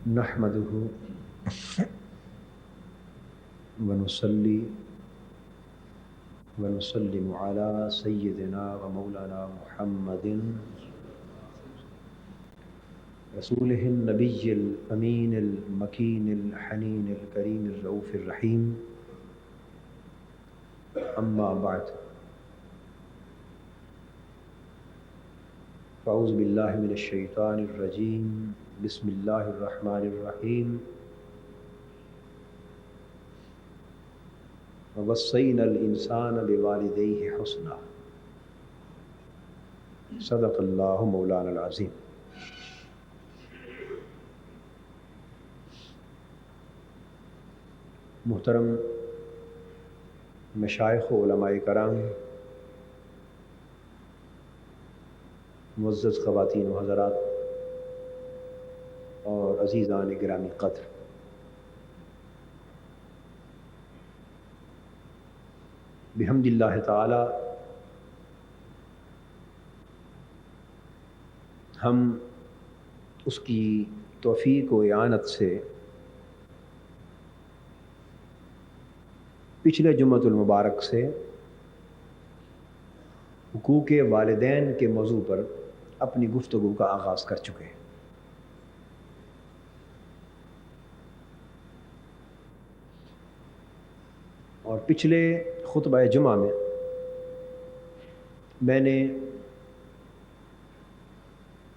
نحمده ونصلي ونسلم على سيدنا ومولانا محمد رسوله النبي الأمين المكين الحنين الكريم الرؤوف الرحيم. أما بعد، فأعوذ بالله من الشيطان الرجيم. بسم الله الرحمن الرحيم. ووصينا الإنسان بوالديه حسنا. صدق الله مولانا العظيم. محترم مشائخ و علماء کرام، معزز خواتین و حضرات اور عزیزان گرامی قدر، بحمد اللہ تعالی ہم اس کی توفیق و اعانت سے پچھلے جمعۃ المبارک سے حقوق والدین کے موضوع پر اپنی گفتگو کا آغاز کر چکے ہیں۔ اور پچھلے خطبہ جمعہ میں نے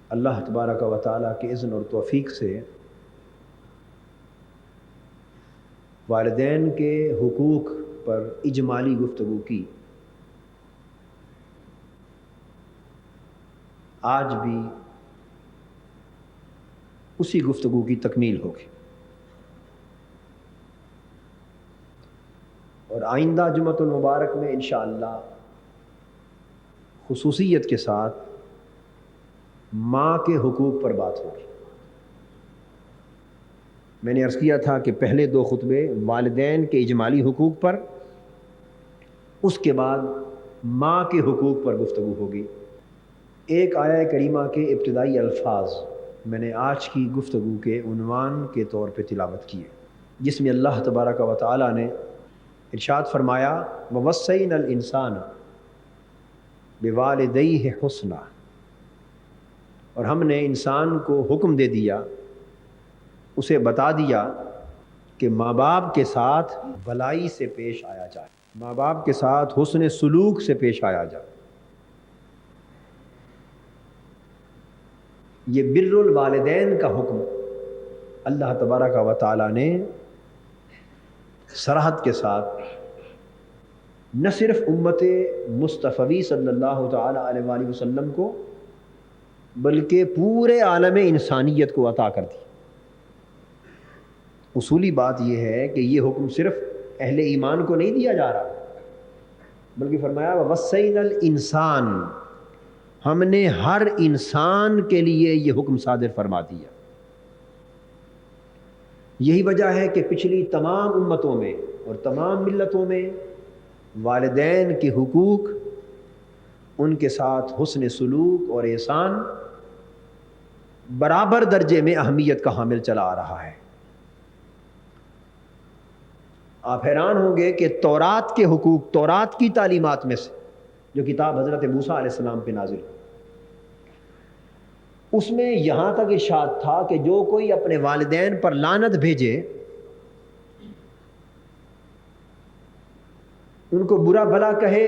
اللہ تبارک و تعالیٰ کے اذن اور توفیق سے والدین کے حقوق پر اجمالی گفتگو کی۔ آج بھی اسی گفتگو کی تکمیل ہوگی، اور آئندہ جمعۃ المبارک میں انشاءاللہ خصوصیت کے ساتھ ماں کے حقوق پر بات ہوگی۔ میں نے عرض کیا تھا کہ پہلے دو خطبے والدین کے اجمالی حقوق پر، اس کے بعد ماں کے حقوق پر گفتگو ہوگی۔ ایک آیہ کریمہ کے ابتدائی الفاظ میں نے آج کی گفتگو کے عنوان کے طور پہ تلاوت کیے، جس میں اللہ تبارک و تعالیٰ نے ارشاد فرمایا وَوَصَّيْنَا الْإِنسَانَ بِوَالِدَيْهِ حُسْنًا، اور ہم نے انسان کو حکم دے دیا، اسے بتا دیا کہ ماں باپ کے ساتھ بھلائی سے پیش آیا جائے، ماں باپ کے ساتھ حسن سلوک سے پیش آیا جائے۔ یہ بر الوالدین کا حکم اللہ تبارک و تعالیٰ نے صراحت کے ساتھ نہ صرف امت مصطفی صلی اللہ تعالیٰ علیہ وآلہ وسلم کو بلکہ پورے عالم انسانیت کو عطا کر دی۔ اصولی بات یہ ہے کہ یہ حکم صرف اہل ایمان کو نہیں دیا جا رہا، بلکہ فرمایا وَوَصَّيْنَا الْإِنسَانَ، ہم نے ہر انسان کے لیے یہ حکم صادر فرما دیا۔ یہی وجہ ہے کہ پچھلی تمام امتوں میں اور تمام ملتوں میں والدین کے حقوق، ان کے ساتھ حسن سلوک اور احسان برابر درجے میں اہمیت کا حامل چلا آ رہا ہے۔ آپ حیران ہوں گے کہ تورات کے حقوق، تورات کی تعلیمات میں سے جو کتاب حضرت موسیٰ علیہ السلام پہ نازل ہوئی، اس میں یہاں تک ارشاد تھا کہ جو کوئی اپنے والدین پر لعنت بھیجے، ان کو برا بھلا کہے،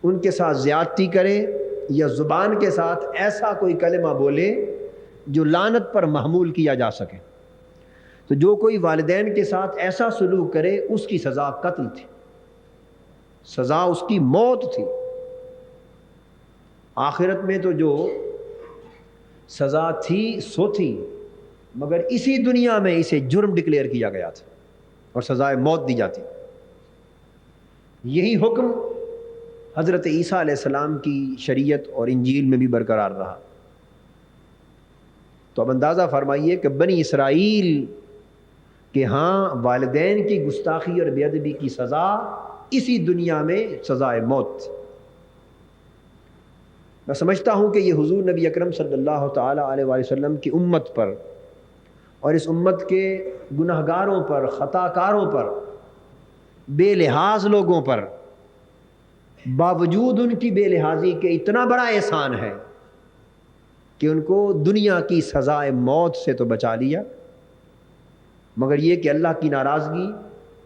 ان کے ساتھ زیادتی کرے، یا زبان کے ساتھ ایسا کوئی کلمہ بولے جو لعنت پر محمول کیا جا سکے، تو جو کوئی والدین کے ساتھ ایسا سلوک کرے اس کی سزا قتل تھی، سزا اس کی موت تھی۔ آخرت میں تو جو سزا تھی سو تھی، مگر اسی دنیا میں اسے جرم ڈکلیئر کیا گیا تھا اور سزائے موت دی جاتی۔ یہی حکم حضرت عیسیٰ علیہ السلام کی شریعت اور انجیل میں بھی برقرار رہا۔ تو اب اندازہ فرمائیے کہ بنی اسرائیل کہ ہاں والدین کی گستاخی اور بے ادبی کی سزا اسی دنیا میں سزائے موت تھی۔ میں سمجھتا ہوں کہ یہ حضور نبی اکرم صلی اللہ تعالیٰ علیہ وآلہ وسلم کی امت پر اور اس امت کے گناہگاروں پر، خطا کاروں پر، بے لحاظ لوگوں پر باوجود ان کی بے لحاظی کے اتنا بڑا احسان ہے کہ ان کو دنیا کی سزائے موت سے تو بچا لیا، مگر یہ کہ اللہ کی ناراضگی،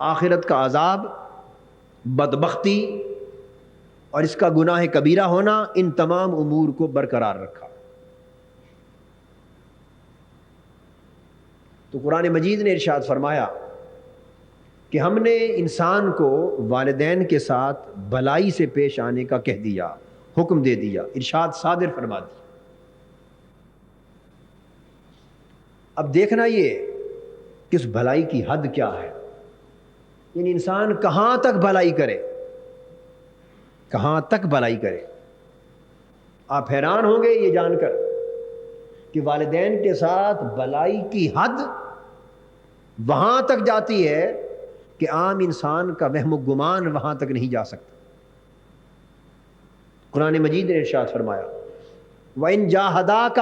آخرت کا عذاب، بدبختی اور اس کا گناہ کبیرہ ہونا، ان تمام امور کو برقرار رکھا۔ تو قرآن مجید نے ارشاد فرمایا کہ ہم نے انسان کو والدین کے ساتھ بھلائی سے پیش آنے کا کہہ دیا، حکم دے دیا، ارشاد صادر فرما دیا۔ اب دیکھنا یہ کہ اس بھلائی کی حد کیا ہے، یعنی انسان کہاں تک بھلائی کرے، کہاں تک بھلائی کرے۔ آپ حیران ہوں گے یہ جان کر کہ والدین کے ساتھ بھلائی کی حد وہاں تک جاتی ہے کہ عام انسان کا وہم و گمان وہاں تک نہیں جا سکتا۔ قرآن مجید نے ارشاد فرمایا وَإِن جَاهَدَاكَ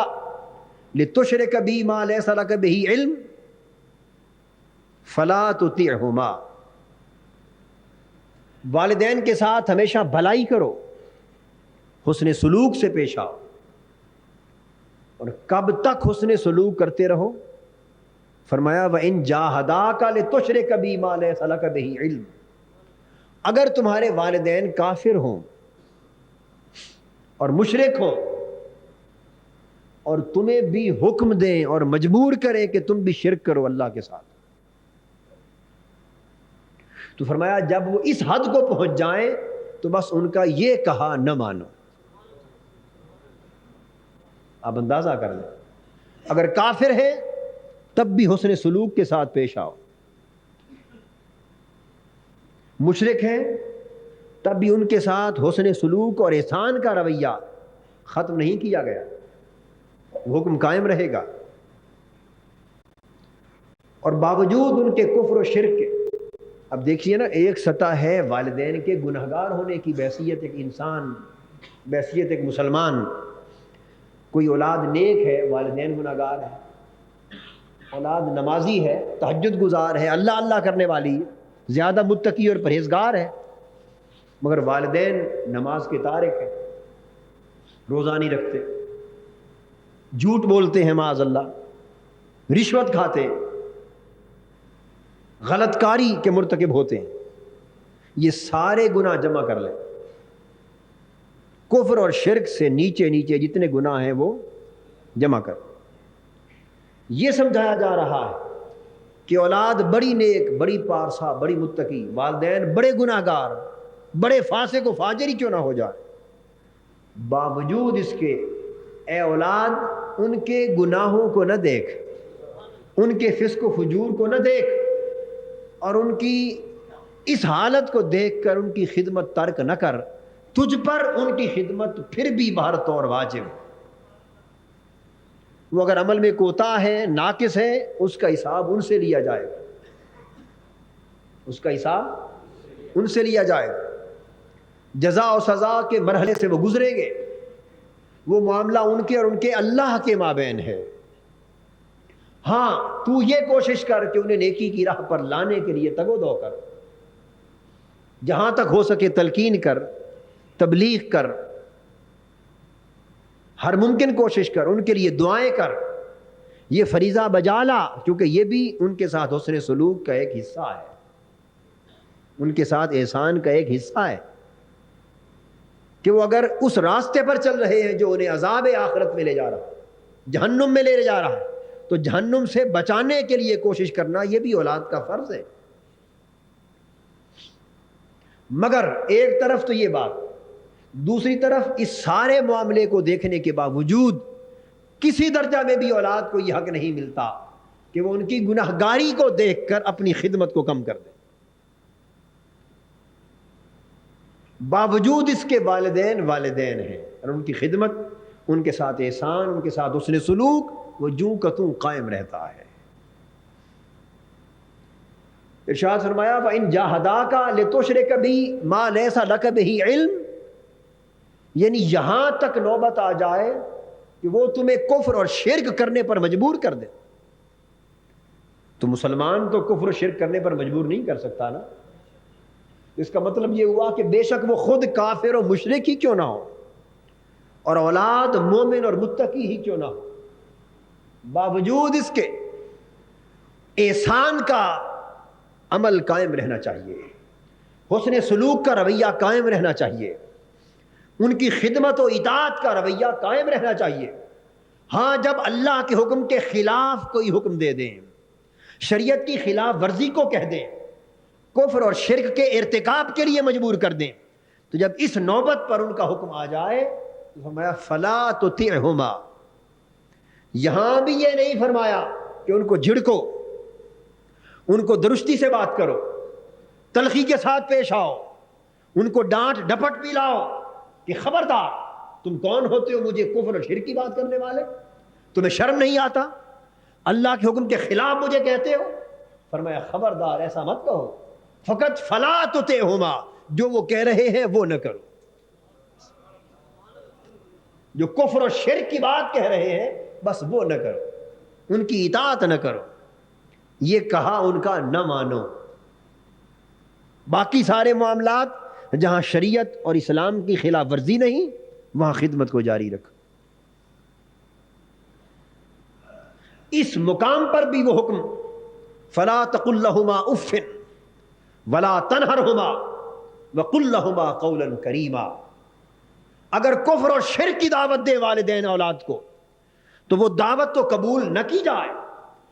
لِتُشْرِكَ بِي مَا لَيْسَ لَكَ بِهِ عِلْمٌ فَلَا تُطِعْهُمَا۔ والدین کے ساتھ ہمیشہ بھلائی کرو، حسن سلوک سے پیش آؤ، اور کب تک حسن سلوک کرتے رہو؟ فرمایا وَإِن جَاهَدَاكَ لِتُشْرِكَ بِي مَا لَيْسَ لَكَ بِهِ عِلْمٌ، اگر تمہارے والدین کافر ہوں اور مشرک ہوں اور تمہیں بھی حکم دیں اور مجبور کریں کہ تم بھی شرک کرو اللہ کے ساتھ، تو فرمایا جب وہ اس حد کو پہنچ جائیں تو بس ان کا یہ کہا نہ مانو۔ آپ اندازہ کر لیں، اگر کافر ہے تب بھی حسن سلوک کے ساتھ پیش آؤ، مشرک ہیں تب بھی ان کے ساتھ حسن سلوک اور احسان کا رویہ ختم نہیں کیا گیا، وہ حکم قائم رہے گا۔ اور باوجود ان کے کفر و شرک کے، اب دیکھیے نا، ایک سطح ہے والدین کے گنہگار ہونے کی بحیثیت ایک انسان، بحیثیت ایک مسلمان۔ کوئی اولاد نیک ہے، والدین گنہگار ہے، اولاد نمازی ہے، تہجد گزار ہے، اللہ اللہ کرنے والی ہے، زیادہ متقی اور پرہیزگار ہے، مگر والدین نماز کے تارک ہیں، روزہ نہیں رکھتے، جھوٹ بولتے ہیں معاذ اللہ، رشوت کھاتے ہیں، غلط کاری کے مرتکب ہوتے ہیں۔ یہ سارے گناہ جمع کر لیں، کفر اور شرک سے نیچے نیچے جتنے گناہ ہیں وہ جمع کر۔ یہ سمجھایا جا رہا ہے کہ اولاد بڑی نیک، بڑی پارسا، بڑی متقی، والدین بڑے گناہگار، بڑے فاسق و فاجر ہی کیوں نہ ہو جائے، باوجود اس کے اے اولاد ان کے گناہوں کو نہ دیکھ، ان کے فسق و فجور کو نہ دیکھ، اور ان کی اس حالت کو دیکھ کر ان کی خدمت ترک نہ کر، تجھ پر ان کی خدمت پھر بھی بہر طور واجب۔ وہ اگر عمل میں کوتاہ ہے، ناقص ہے، اس کا حساب ان سے لیا جائے گا، اس کا حساب ان سے لیا جائے گا، جزا و سزا کے مرحلے سے وہ گزریں گے، وہ معاملہ ان کے اور ان کے اللہ کے مابین ہے۔ ہاں تو یہ کوشش کر کہ انہیں نیکی کی راہ پر لانے کے لیے تگ و دو کر، جہاں تک ہو سکے تلقین کر، تبلیغ کر، ہر ممکن کوشش کر، ان کے لیے دعائیں کر، یہ فریضہ بجا لا، کیونکہ یہ بھی ان کے ساتھ حسن سلوک کا ایک حصہ ہے، ان کے ساتھ احسان کا ایک حصہ ہے، کہ وہ اگر اس راستے پر چل رہے ہیں جو انہیں عذاب آخرت میں لے جا رہا ہے، جہنم میں لے جا رہا ہے، تو جہنم سے بچانے کے لیے کوشش کرنا یہ بھی اولاد کا فرض ہے۔ مگر ایک طرف تو یہ بات، دوسری طرف اس سارے معاملے کو دیکھنے کے باوجود کسی درجہ میں بھی اولاد کو یہ حق نہیں ملتا کہ وہ ان کی گناہگاری کو دیکھ کر اپنی خدمت کو کم کر دے۔ باوجود اس کے والدین والدین ہیں، اور ان کی خدمت، ان کے ساتھ احسان، ان کے ساتھ حسن سلوک وہ جوں کا توں قائم رہتا ہے۔ ارشاد فرمایا وَإِن جَاهَدَاكَ لِتُشْرِكَ بِي مَا لَيْسَ لَكَ بِهِ عِلْمٌ یعنی یہاں تک نوبت آ جائے کہ وہ تمہیں کفر اور شرک کرنے پر مجبور کر دے. تو مسلمان تو کفر و شرک کرنے پر مجبور نہیں کر سکتا نا. اس کا مطلب یہ ہوا کہ بے شک وہ خود کافر و مشرک ہی کیوں نہ ہو اور اولاد مومن اور متقی ہی کیوں نہ ہو، باوجود اس کے احسان کا عمل قائم رہنا چاہیے، حسن سلوک کا رویہ قائم رہنا چاہیے، ان کی خدمت و اطاعت کا رویہ قائم رہنا چاہیے. ہاں جب اللہ کے حکم کے خلاف کوئی حکم دے دیں، شریعت کی خلاف ورزی کو کہہ دیں، کفر اور شرک کے ارتکاب کے لیے مجبور کر دیں، تو جب اس نوبت پر ان کا حکم آ جائے تو فرمایا فلا تطعہما. یہاں بھی یہ نہیں فرمایا کہ ان کو جھڑکو، ان کو درستی سے بات کرو، تلخی کے ساتھ پیش آؤ، ان کو ڈانٹ ڈپٹ بھی لاؤ کہ خبردار تم کون ہوتے ہو مجھے کفر اور شرک کی بات کرنے والے، تمہیں شرم نہیں آتا، اللہ کے حکم کے خلاف مجھے کہتے ہو. فرمایا خبردار ایسا مت کہو، فقط فلا تطعہما، جو وہ کہہ رہے ہیں وہ نہ کرو، جو کفر اور شرک کی بات کہہ رہے ہیں بس وہ نہ کرو، ان کی اطاعت نہ کرو. یہ کہا ان کا نہ مانو. باقی سارے معاملات جہاں شریعت اور اسلام کی خلاف ورزی نہیں وہاں خدمت کو جاری رکھ. اس مقام پر بھی وہ حکم فلا تقل لهما اف ولا تنهرهما وقل لهما قولا کریما. اگر کفر اور شرک کی دعوت دے والدین اولاد کو تو وہ دعوت تو قبول نہ کی جائے،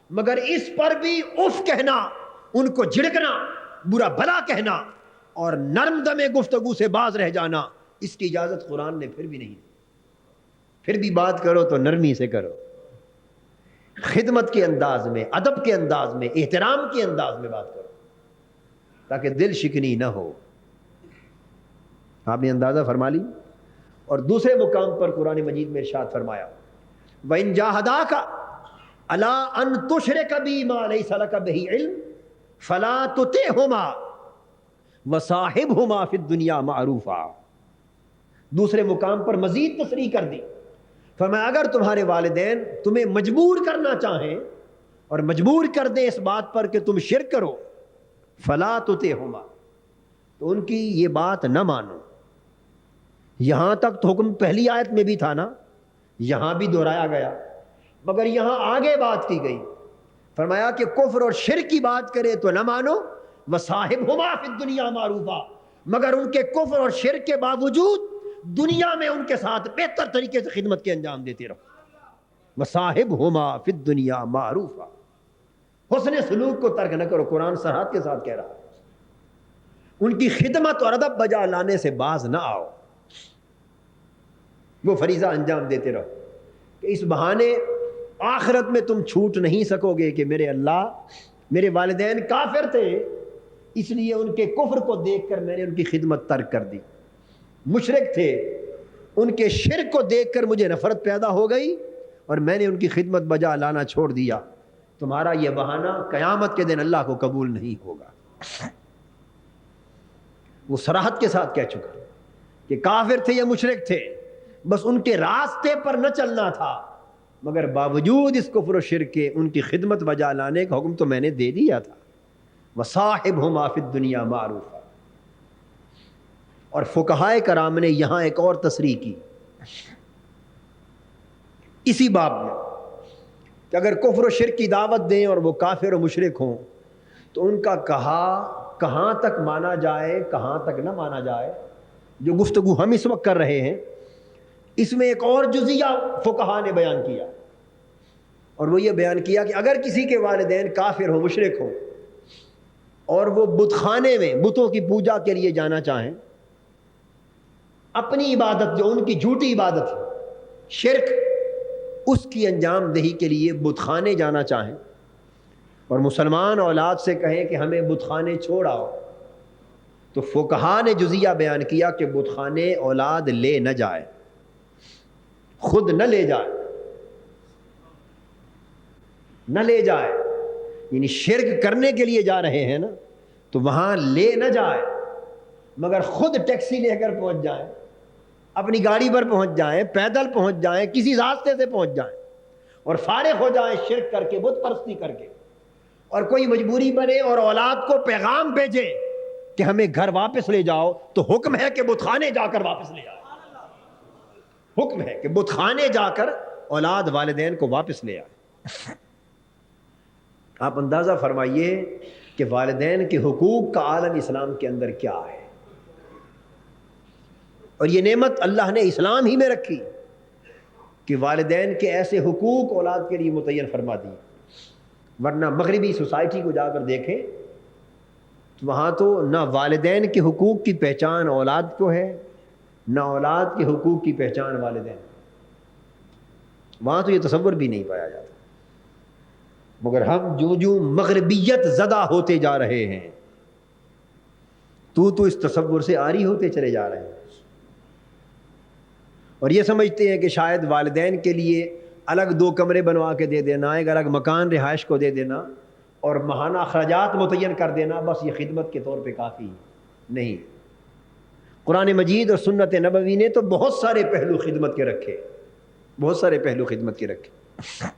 مگر اس پر بھی اف کہنا، ان کو جھڑکنا، برا بھلا کہنا اور نرم دم گفتگو سے باز رہ جانا، اس کی اجازت قرآن نے پھر بھی نہیں دی. پھر بھی بات کرو تو نرمی سے کرو، خدمت کے انداز میں، ادب کے انداز میں، احترام کے انداز میں بات کرو تاکہ دل شکنی نہ ہو. آپ نے اندازہ فرما لی. اور دوسرے مقام پر قرآن مجید میں ارشاد فرمایا وَإِن جَاهَدَاكَ عَلَىٰ أَن تُشْرِكَ بِي مَا لَيْسَ لَكَ بِهِ عِلْمٌ فَلَا تُطِعْهُمَا وَصَاحِبْهُمَا فِي الدُّنْيَا مَعْرُوفًا. دوسرے مقام پر مزید تصریح کر دی. فرمایا اگر تمہارے والدین تمہیں مجبور کرنا چاہیں اور مجبور کر دیں اس بات پر کہ تم شرک کرو، فَلَا تُطِعْهُمَا، تو ان کی یہ بات نہ مانو. یہاں تک تو حکم پہلی آیت میں بھی تھا نا، یہاں بھی دہرایا گیا، مگر یہاں آگے بات کی گئی. فرمایا کہ کفر اور شرک کی بات کرے تو نہ مانو، وَصَاحِبْهُمَا فِي الدُّنْيَا مَعْرُوفًا، مگر ان کے کفر اور شرک کے باوجود دنیا میں ان کے ساتھ بہتر طریقے سے خدمت کے انجام دیتے رہو. وَصَاحِبْهُمَا فِي الدُّنْيَا مَعْرُوفًا. حسن سلوک کو ترک نہ کرو. قرآن صراحت کے ساتھ کہہ رہا ہے ان کی خدمت اور ادب بجا لانے سے باز نہ آؤ، وہ فریضہ انجام دیتے رہو کہ اس بہانے آخرت میں تم چھوٹ نہیں سکو گے کہ میرے اللہ، میرے والدین کافر تھے اس لیے ان کے کفر کو دیکھ کر میں نے ان کی خدمت ترک کر دی، مشرک تھے ان کے شرک کو دیکھ کر مجھے نفرت پیدا ہو گئی اور میں نے ان کی خدمت بجا لانا چھوڑ دیا. تمہارا یہ بہانہ قیامت کے دن اللہ کو قبول نہیں ہوگا. وہ صراحت کے ساتھ کہہ چکا کہ کافر تھے یا مشرک تھے، بس ان کے راستے پر نہ چلنا تھا، مگر باوجود اس کفر و شرک کے ان کی خدمت بجا لانے کا حکم تو میں نے دے دیا تھا. وَصَاحِبْهُمَا فِي الدُّنْيَا مَعْرُوفًا. اور فقہائے کرام نے یہاں ایک اور تصریح کی اسی باب میں کہ اگر کفر و شرک کی دعوت دیں اور وہ کافر و مشرک ہوں تو ان کا کہاں تک مانا جائے کہاں تک نہ مانا جائے. جو گفتگو ہم اس وقت کر رہے ہیں اس میں ایک اور جزیہ فقہا نے بیان کیا، اور وہ یہ بیان کیا کہ اگر کسی کے والدین کافر ہو، مشرک ہو اور وہ بت خانے میں بتوں کی پوجا کے لیے جانا چاہیں، اپنی عبادت جو ان کی جھوٹی عبادت ہے شرک، اس کی انجام دہی کے لیے بت خانے جانا چاہیں اور مسلمان اولاد سے کہیں کہ ہمیں بت خانے چھوڑ آؤ، تو فقہا نے جزیہ بیان کیا کہ بت خانے اولاد لے نہ جائے، خود نہ لے جائے، یعنی شرک کرنے کے لیے جا رہے ہیں نا تو وہاں لے نہ جائے، مگر خود ٹیکسی لے کر پہنچ جائے اپنی گاڑی پر پہنچ جائیں، پیدل پہنچ جائیں، کسی راستے سے پہنچ جائیں اور فارغ ہو جائیں شرک کر کے، بت پرستی کر کے، اور کوئی مجبوری بنے اور اولاد کو پیغام بھیجے کہ ہمیں گھر واپس لے جاؤ، تو حکم ہے کہ بت خانے جا کر واپس لے آئے۔ حکم ہے کہ بت خانے جا کر اولاد والدین کو واپس لے آئے۔ آپ اندازہ فرمائیے کہ والدین کے حقوق کا عالم اسلام کے اندر کیا ہے، اور یہ نعمت اللہ نے اسلام ہی میں رکھی کہ والدین کے ایسے حقوق اولاد کے لیے متعین فرما دی۔ ورنہ مغربی سوسائٹی کو جا کر دیکھیں تو وہاں تو نہ والدین کے حقوق کی پہچان اولاد کو ہے، نہ اولاد کے حقوق کی پہچان والدین، وہاں تو یہ تصور بھی نہیں پایا جاتا۔ مگر ہم جو جو مغربیت زدہ ہوتے جا رہے ہیں، تو اس تصور سے عاری ہوتے چلے جا رہے ہیں، اور یہ سمجھتے ہیں کہ شاید والدین کے لیے الگ 2 کمرے بنوا کے دے دینا، ایک الگ مکان رہائش کو دے دینا اور ماہانہ اخراجات متعین کر دینا، بس یہ خدمت کے طور پہ کافی نہیں۔ قرآن مجید اور سنت نبوی نے تو بہت سارے پہلو خدمت کے رکھے، بہت سارے پہلو خدمت کے رکھے۔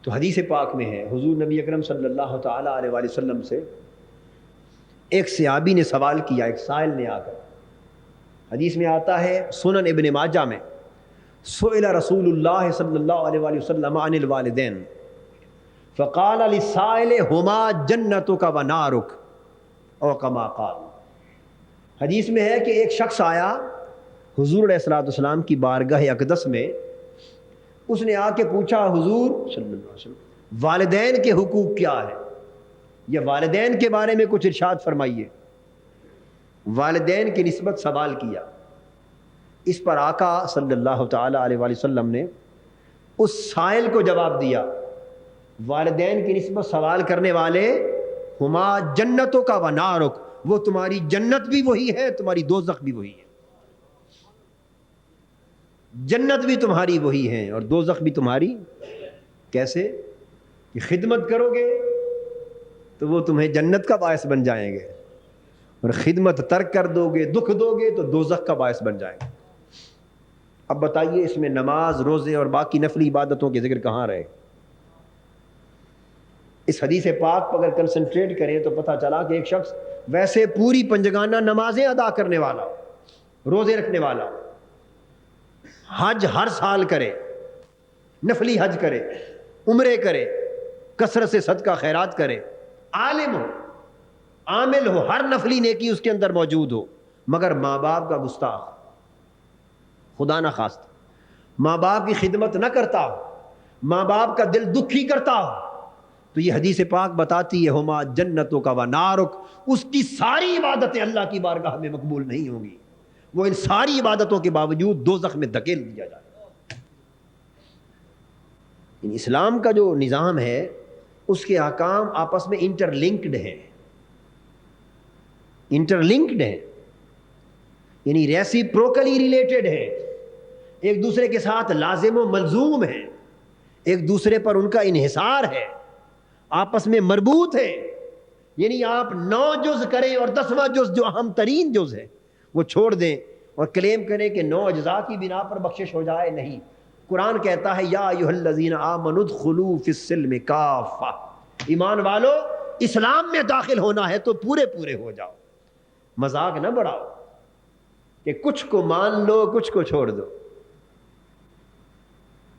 تو حدیث پاک میں ہے، حضور نبی اکرم صلی اللہ تعالی علیہ وآلہ وسلم سے ایک صحابی نے سوال کیا، ایک سائل نے آ کر، حدیث میں آتا ہے سنن ابن ماجہ میں، سئل رسول اللہ صلی اللہ علیہ وآلہ وسلم عن الوالدین فقال للسائل ہما جنتک و نارک او کما قال۔ حدیث میں ہے کہ ایک شخص آیا حضور علیہ الصلوۃ والسلام کی بارگاہ اقدس میں، اس نے آ کے پوچھا حضور صلی اللہ علیہ وسلم والدین کے حقوق کیا ہے، یا والدین کے بارے میں کچھ ارشاد فرمائیے۔ والدین کی نسبت سوال کیا، اس پر آقا صلی اللہ تعالی علیہ وآلہ وسلم نے اس سائل کو جواب دیا، والدین کی نسبت سوال کرنے والے ہما جنتوں کا و نارک، وہ تمہاری جنت بھی وہی ہے، تمہاری دوزخ بھی وہی ہے۔ جنت بھی تمہاری وہی ہے اور دوزخ بھی تمہاری۔ کیسے؟ کہ خدمت کرو گے تو وہ تمہیں جنت کا باعث بن جائیں گے، اور خدمت ترک کر دو گے، دکھ دو گے تو دوزخ کا باعث بن جائیں گے۔ اب بتائیے اس میں نماز، روزے اور باقی نفلی عبادتوں کے ذکر کہاں رہے؟ اس حدیث پاک پر اگر کنسنٹریٹ کریں تو پتہ چلا کہ ایک شخص ویسے پوری پنجگانہ نمازیں ادا کرنے والا، روزے رکھنے والا، حج ہر سال کرے، نفلی حج کرے، عمرے کرے، کثرت سے صدقہ خیرات کرے، عالم ہو، عامل ہو، ہر نفلی نیکی اس کے اندر موجود ہو، مگر ماں باپ کا گستاخ، خدا نہ خواستہ ماں باپ کی خدمت نہ کرتا ہو، ماں باپ کا دل دکھی کرتا ہو، تو یہ حدیث پاک بتاتی ہے ہما جنتوں کا و نارک، اس کی ساری عبادتیں اللہ کی بارگاہ میں مقبول نہیں ہوں گی، وہ ان ساری عبادتوں کے باوجود دوزخ میں دھکیل دیا جائے گا۔ اسلام کا جو نظام ہے اس کے احکام آپس میں انٹر لنکڈ ہیں، انٹر لنکڈ ہیں، یعنی ریسیپروکلی ریلیٹڈ ہیں، ایک دوسرے کے ساتھ لازم و ملزوم ہیں، ایک دوسرے پر ان کا انحصار ہے، آپس میں مربوط ہے۔ یعنی آپ 9 جز کریں اور 10واں جز جو اہم ترین جز ہے وہ چھوڑ دیں اور کلیم کریں کہ 9 اجزاء کی بنا پر بخشش ہو جائے، نہیں۔ قرآن کہتا ہے یا ایھا الذین آمنوا ادخلوا فی السلم کافہ، ایمان والو اسلام میں داخل ہونا ہے تو پورے پورے ہو جاؤ، مذاق نہ بڑھاؤ کہ کچھ کو مان لو کچھ کو چھوڑ دو۔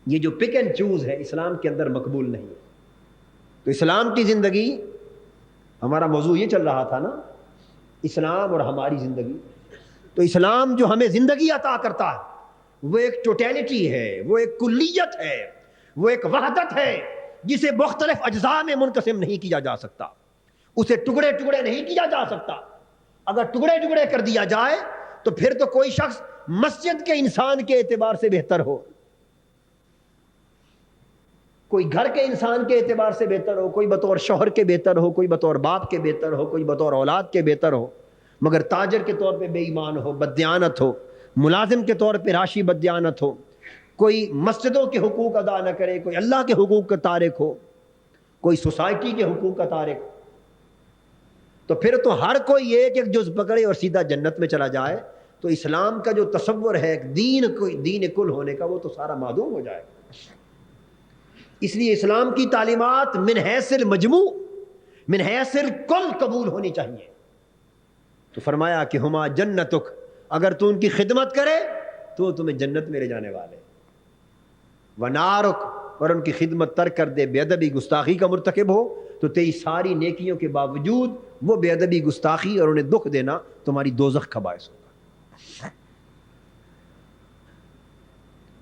یہ جو پک اینڈ چوز ہے اسلام کے اندر مقبول نہیں۔ تو اسلام کی زندگی، ہمارا موضوع یہ چل رہا تھا نا، اسلام اور ہماری زندگی، تو اسلام جو ہمیں زندگی عطا کرتا ہے وہ ایک ٹوٹیلٹی ہے، وہ ایک کلیت ہے، وہ ایک وحدت ہے جسے مختلف اجزاء میں منقسم نہیں کیا جا سکتا، اسے ٹکڑے ٹکڑے نہیں کیا جا سکتا۔ اگر ٹکڑے ٹکڑے کر دیا جائے تو پھر تو کوئی شخص مسجد کے انسان کے اعتبار سے بہتر ہو، کوئی گھر کے انسان کے اعتبار سے بہتر ہو، کوئی بطور شوہر کے بہتر ہو، کوئی بطور باپ کے بہتر ہو، کوئی بطور اولاد کے بہتر ہو، مگر تاجر کے طور پہ بے ایمان ہو، بددیانت ہو، ملازم کے طور پہ راشی بددیانت ہو، کوئی مسجدوں کے حقوق ادا نہ کرے، کوئی اللہ کے حقوق کا تارک ہو، کوئی سوسائٹی کے حقوق کا تارک ہو، تو پھر تو ہر کوئی ایک ایک جز پکڑے اور سیدھا جنت میں چلا جائے، تو اسلام کا جو تصور ہے دین کل ہونے کا، وہ تو سارا معدوم ہو جائے گا۔ اس لیے اسلام کی تعلیمات من حیث المجموع، من حیث الکل قبول ہونی چاہیے۔ تو فرمایا کہ ہما جنتک، اگر تو ان کی خدمت کرے تو تمہیں جنت میں لے جانے والے، ونارک، اور ان کی خدمت ترک کر دے، بے ادبی گستاخی کا مرتکب ہو، تو تیری ساری نیکیوں کے باوجود وہ بے ادبی گستاخی اور انہیں دکھ دینا تمہاری دوزخ کا باعث ہوگا۔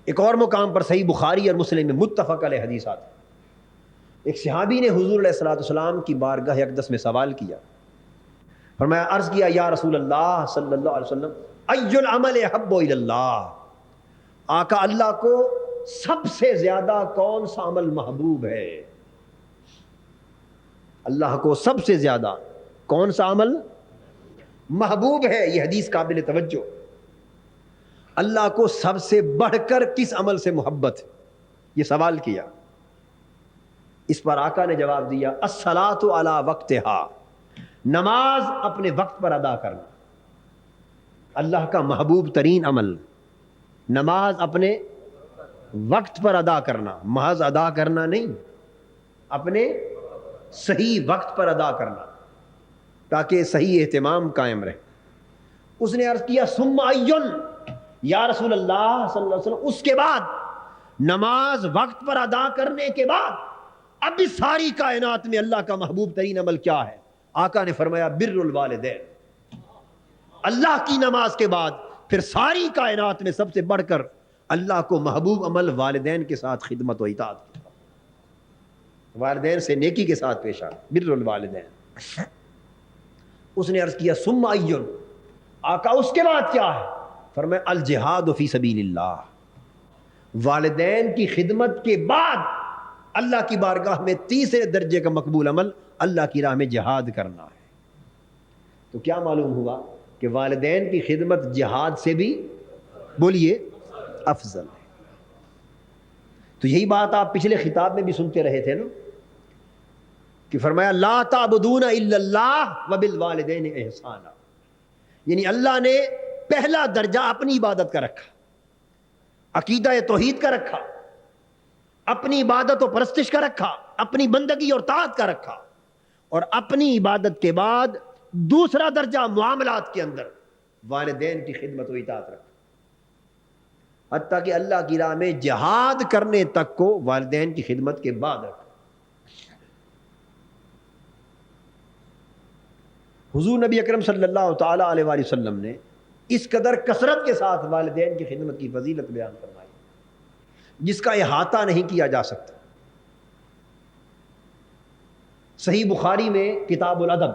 ایک اور مقام پر صحیح بخاری اور مسلم میں متفق علیہ حدیث آتی ہے، ایک صحابی نے حضور علیہ الصلوۃ والسلام کی بارگاہ اقدس میں سوال کیا، فرمایا عرض کیا یا رسول اللہ صلی اللہ علیہ وسلم، ای العمل احب الی اللہ، آقا اللہ کو سب سے زیادہ کون سا عمل محبوب ہے؟ اللہ کو سب سے زیادہ کون سا عمل محبوب ہے؟ یہ حدیث قابل توجہ۔ اللہ کو سب سے بڑھ کر کس عمل سے محبت ہے؟ یہ سوال کیا۔ اس پر آقا نے جواب دیا الصلاۃ علی وقتہا، نماز اپنے وقت پر ادا کرنا۔ اللہ کا محبوب ترین عمل نماز اپنے وقت پر ادا کرنا، محض ادا کرنا نہیں، اپنے صحیح وقت پر ادا کرنا تاکہ صحیح اہتمام قائم رہے۔ اس نے عرض کیا ثم ایون، یا رسول اللہ صلی اللہ علیہ وسلم اس کے بعد، نماز وقت پر ادا کرنے کے بعد اب اس ساری کائنات میں اللہ کا محبوب ترین عمل کیا ہے؟ آقا نے فرمایا بر الوالدین۔ اللہ کی نماز کے بعد پھر ساری کائنات میں سب سے بڑھ کر اللہ کو محبوب عمل والدین کے ساتھ خدمت و اطاعت کی، والدین سے نیکی کے ساتھ پیش آنا، بر الوالدین۔ اس نے عرض کیا ثم ایون، آقا اس کے بعد کیا ہے؟ فرمایا الجہاد فی سبیل اللہ، والدین کی خدمت کے بعد اللہ کی بارگاہ میں تیسرے درجے کا مقبول عمل اللہ کی راہ میں جہاد کرنا ہے۔ تو کیا معلوم ہوا کہ والدین کی خدمت جہاد سے بھی، بولیے، افضل ہے۔ تو یہی بات آپ پچھلے خطاب میں بھی سنتے رہے تھے نا، کہ فرمایا لا تعبدون الا اللہ وبالوالدین احسانا، یعنی اللہ نے پہلا درجہ اپنی عبادت کا رکھا، عقیدہ توحید کا رکھا، اپنی عبادت و پرستش کا رکھا، اپنی بندگی اور طاعت کا رکھا، اور اپنی عبادت کے بعد دوسرا درجہ معاملات کے اندر والدین کی خدمت و اطاعت رکھا، حتیٰ کہ اللہ کی راہ میں جہاد کرنے تک کو والدین کی خدمت کے بعد رکھا۔ حضور نبی اکرم صلی اللہ تعالی علیہ وآلہ وسلم نے اس قدر کثرت کے ساتھ والدین کی خدمت کی فضیلت بیان فرمائی جس کا احاطہ نہیں کیا جا سکتا۔ صحیح بخاری میں کتاب الادب،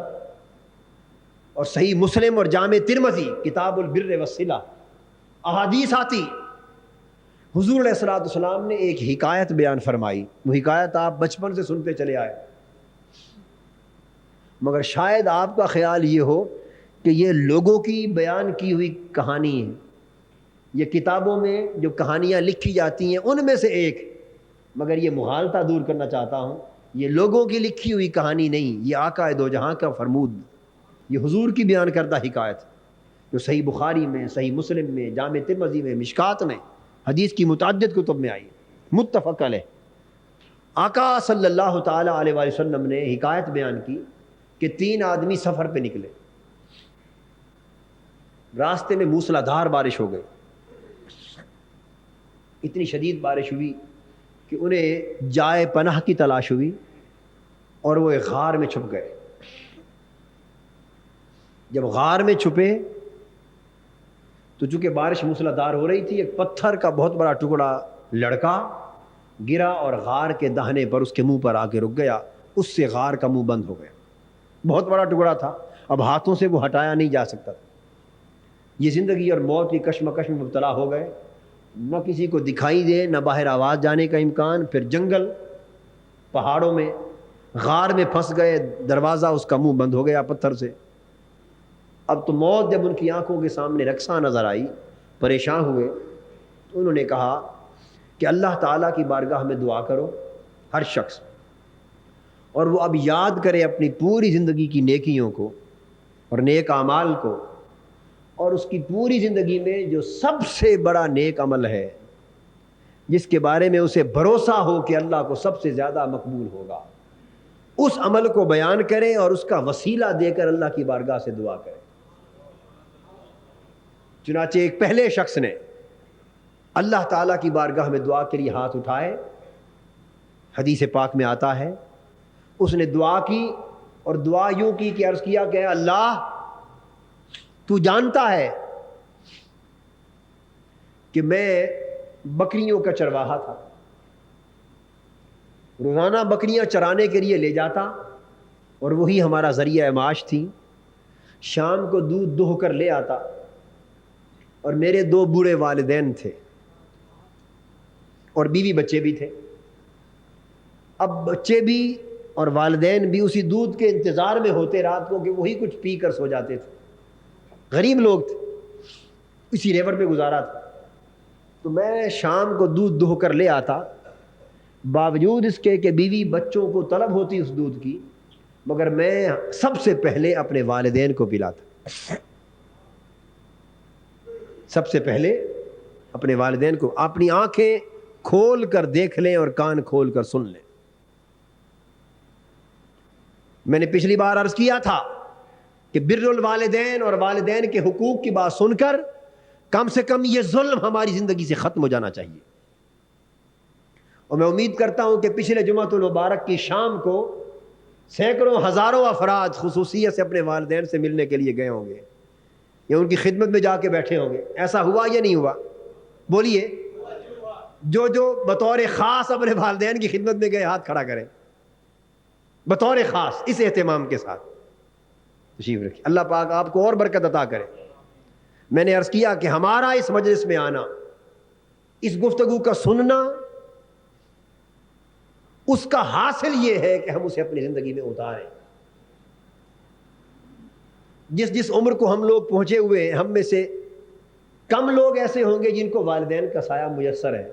اور صحیح مسلم اور جامع ترمذی کتاب البر والصلہ احادیث آتی، حضور علیہ الصلوۃ والسلام نے ایک حکایت بیان فرمائی۔ وہ حکایت آپ بچپن سے سنتے چلے آئے، مگر شاید آپ کا خیال یہ ہو کہ یہ لوگوں کی بیان کی ہوئی کہانی ہے، یہ کتابوں میں جو کہانیاں لکھی جاتی ہیں ان میں سے ایک، مگر یہ مغالطہ دور کرنا چاہتا ہوں، یہ لوگوں کی لکھی ہوئی کہانی نہیں، یہ آقا دو جہاں کا فرمود، یہ حضور کی بیان کردہ حکایت جو صحیح بخاری میں، صحیح مسلم میں، جامع ترمذی میں، مشکات میں، حدیث کی متعدد کتب میں آئی، متفق علیہ۔ آقا صلی اللہ تعالی علیہ وآلہ وسلم نے حکایت بیان کی کہ 3 آدمی سفر پہ نکلے، راستے میں موسلا دھار بارش ہو گئی، اتنی شدید بارش ہوئی کہ انہیں جائے پناہ کی تلاش ہوئی اور وہ ایک غار میں چھپ گئے۔ جب غار میں چھپے تو چونکہ بارش موسلا دھار ہو رہی تھی، ایک پتھر کا بہت بڑا ٹکڑا لڑکا گرا اور غار کے دہنے پر اس کے منہ پر آ کے رک گیا، اس سے غار کا منہ بند ہو گیا۔ بہت بڑا ٹکڑا تھا، اب ہاتھوں سے وہ ہٹایا نہیں جا سکتا تھا۔ یہ زندگی اور موت کی کشمکش میں مبتلا ہو گئے، نہ کسی کو دکھائی دے، نہ باہر آواز جانے کا امکان، پھر جنگل، پہاڑوں میں، غار میں پھنس گئے، دروازہ اس کا منہ بند ہو گیا پتھر سے۔ اب تو موت جب ان کی آنکھوں کے سامنے رقصاں نظر آئی، پریشان ہوئے، تو انہوں نے کہا کہ اللہ تعالیٰ کی بارگاہ میں دعا کرو ہر شخص، اور وہ اب یاد کرے اپنی پوری زندگی کی نیکیوں کو اور نیک اعمال کو، اور اس کی پوری زندگی میں جو سب سے بڑا نیک عمل ہے جس کے بارے میں اسے بھروسہ ہو کہ اللہ کو سب سے زیادہ مقبول ہوگا، اس عمل کو بیان کرے اور اس کا وسیلہ دے کر اللہ کی بارگاہ سے دعا کرے۔ چنانچہ ایک پہلے شخص نے اللہ تعالیٰ کی بارگاہ میں دعا کے لیے ہاتھ اٹھائے، حدیث پاک میں آتا ہے اس نے دعا کی اور دعا یوں کی کہ عرض کیا کہ اللہ تو جانتا ہے کہ میں بکریوں کا چرواہا تھا، روزانہ بکریاں چرانے کے لیے لے جاتا اور وہی ہمارا ذریعہ معاش تھی، شام کو دودھ دوہ کر لے آتا، اور میرے 2 بوڑھے والدین تھے اور بیوی بچے بھی تھے۔ اب بچے بھی اور والدین بھی اسی دودھ کے انتظار میں ہوتے رات کو کہ وہی کچھ پی کر سو جاتے تھے، غریب لوگ تھے، اسی ریور پہ گزارا تھا۔ تو میں شام کو دودھ دوہ کر لے آتا، باوجود اس کے کہ بیوی بچوں کو طلب ہوتی اس دودھ کی، مگر میں سب سے پہلے اپنے والدین کو پلاتا، سب سے پہلے اپنے والدین کو۔ اپنی آنکھیں کھول کر دیکھ لیں اور کان کھول کر سن لیں۔ میں نے پچھلی بار عرض کیا تھا کہ بر الوالدین اور والدین کے حقوق کی بات سن کر کم سے کم یہ ظلم ہماری زندگی سے ختم ہو جانا چاہیے، اور میں امید کرتا ہوں کہ پچھلے جمعۃ المبارک کی شام کو سینکڑوں ہزاروں افراد خصوصیت سے اپنے والدین سے ملنے کے لیے گئے ہوں گے یا ان کی خدمت میں جا کے بیٹھے ہوں گے۔ ایسا ہوا یا نہیں ہوا؟ بولیے، جو بطور خاص اپنے والدین کی خدمت میں گئے ہاتھ کھڑا کریں، بطور خاص اس اہتمام کے ساتھ تشریف رکھیں۔ اللہ پاک آپ کو اور برکت عطا کرے۔ میں نے عرض کیا کہ ہمارا اس مجلس میں آنا، اس گفتگو کا سننا، اس کا حاصل یہ ہے کہ ہم اسے اپنی زندگی میں اتاریں۔ جس عمر کو ہم لوگ پہنچے ہوئے ہیں، ہم میں سے کم لوگ ایسے ہوں گے جن کو والدین کا سایہ میسر ہے،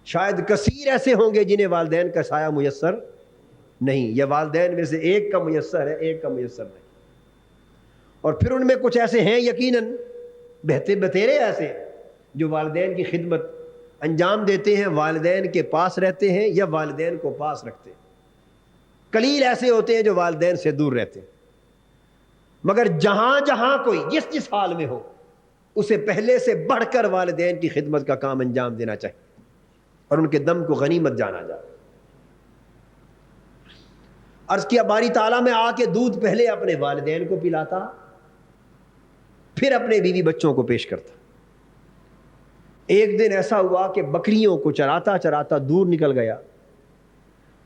شاید کثیر ایسے ہوں گے جنہیں والدین کا سایہ میسر نہیں، یا والدین میں سے ایک کا میسر ہے، ایک کا میسر نہیں۔ اور پھر ان میں کچھ ایسے ہیں یقیناً بتیرے ایسے جو والدین کی خدمت انجام دیتے ہیں، والدین کے پاس رہتے ہیں یا والدین کو پاس رکھتے ہیں۔ قلیل ایسے ہوتے ہیں جو والدین سے دور رہتے ہیں۔ مگر جہاں جہاں کوئی جس حال میں ہو، اسے پہلے سے بڑھ کر والدین کی خدمت کا کام انجام دینا چاہیے اور ان کے دم کو غنیمت جانا جائے۔ عرض کیا باری تعالیٰ میں آ کے دودھ پہلے اپنے والدین کو پلاتا، پھر اپنے بیوی بچوں کو پیش کرتا۔ ایک دن ایسا ہوا کہ بکریوں کو چراتا چراتا دور نکل گیا،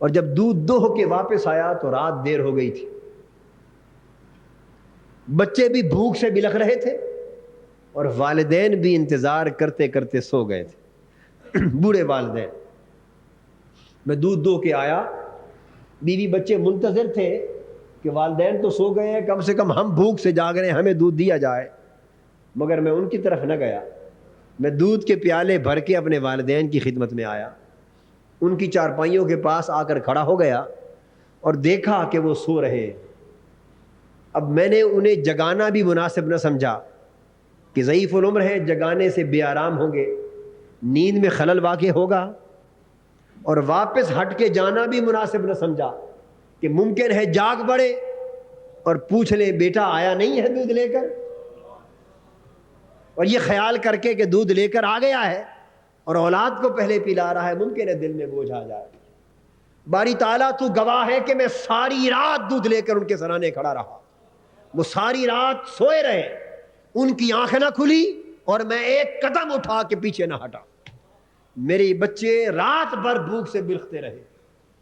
اور جب دودھ دوہ کے واپس آیا تو رات دیر ہو گئی تھی، بچے بھی بھوک سے بلخ رہے تھے اور والدین بھی انتظار کرتے کرتے سو گئے تھے، بوڑھے والدین۔ میں دودھ دو کے آیا، بیوی بچے منتظر تھے کہ والدین تو سو گئے ہیں، کم سے کم ہم بھوک سے جاگ رہے ہیں، ہمیں دودھ دیا جائے، مگر میں ان کی طرف نہ گیا۔ میں دودھ کے پیالے بھر کے اپنے والدین کی خدمت میں آیا، ان کی چارپائیوں کے پاس آ کر کھڑا ہو گیا اور دیکھا کہ وہ سو رہے ہیں۔ اب میں نے انہیں جگانا بھی مناسب نہ سمجھا کہ ضعیف العمر ہے، جگانے سے بے آرام ہوں گے، نیند میں خلل واقع ہوگا، اور واپس ہٹ کے جانا بھی مناسب نہ سمجھا کہ ممکن ہے جاگ پڑے اور پوچھ لے بیٹا آیا نہیں ہے دودھ لے کر، اور یہ خیال کر کے کہ دودھ لے کر آ گیا ہے اور اولاد کو پہلے پلا رہا ہے، ممکن ہے دل میں بوجھ آ جائے۔ باری تعالیٰ تو گواہ ہے کہ میں ساری رات دودھ لے کر ان کے سرانے کھڑا رہا، وہ ساری رات سوئے رہے، ان کی آنکھ نہ کھلی اور میں ایک قدم اٹھا کے پیچھے نہ ہٹا۔ میرے بچے رات بھر بھوک سے بلختے رہے